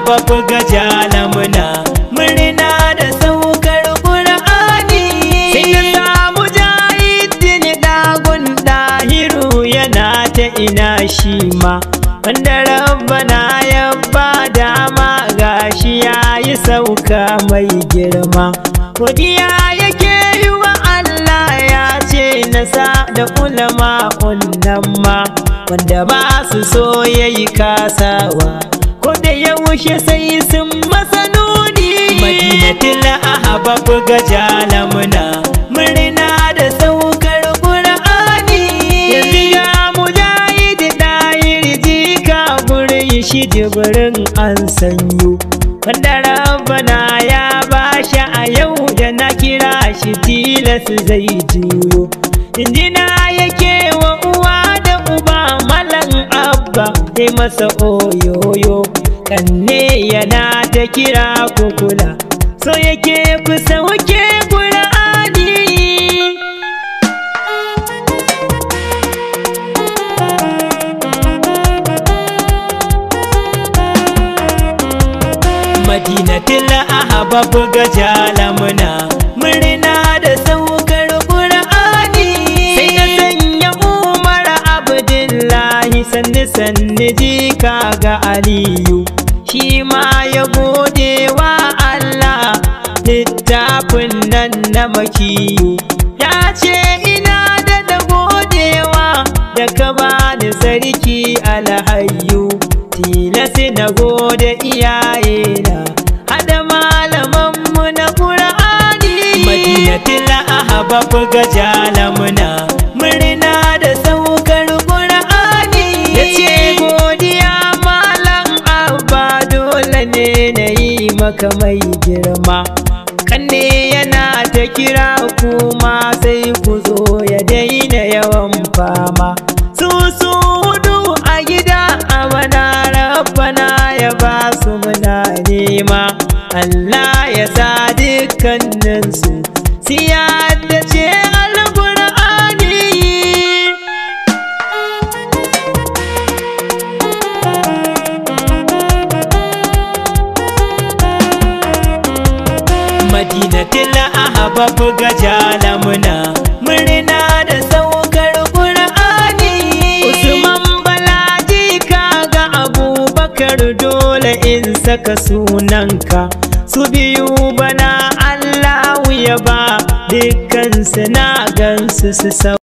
ahbab gajala muna murna da saukar Qur'ani sai ya samu jahidin dagun dahiru yana ta ina shi ma wanda rabbana ya ba dama gashi yayi sauka mai girma godiya yake yi wa Allah ya ce nasa da ulama unnamma wanda ba su so yayi kasawa ko da yaushe sai sun masa nuni madinatul ahbab gajala muna murna da saukar Qur'ani yanzu ga mujahid dahir jika gurin shi jibrin an sanyo wanda rabbana ya bashi a yau da na kira shi tilas zai juyo injina yake wa uwa da uba malan abba sai masa oyoyo kanne yana ta kira ku kula so yake ku sauke Qur'ani madinatul ahbab gajala muna murna da saukar Qur'ani sai ya sanya Umar Abdullahi sanni jika ga Aliyu shi ma ya gode wa Allah littafin nan na makiyu ya ce ina da godewa da ka bani sarki alhayyu tilas na gode iyayena hada malamanmu na Qur'ani madinatul ahbab gajala muna murna da saukar Qur'ani yace godiya malam abba dole ne nayi maka mai girma kanne yana ta kira kuma sai ku zo ya daina yawan fama su hudu a gida amana rabbana ya ba su muna nema Allah ya sa dukkaninsu siya da ce alqur'ani madinatul ahbab gajala muna murna da saukar Qur'ani Usman Balaji kaga Abubakar dole in saka sunanka su biyu bana Allah ya ba dukkan su na gansu su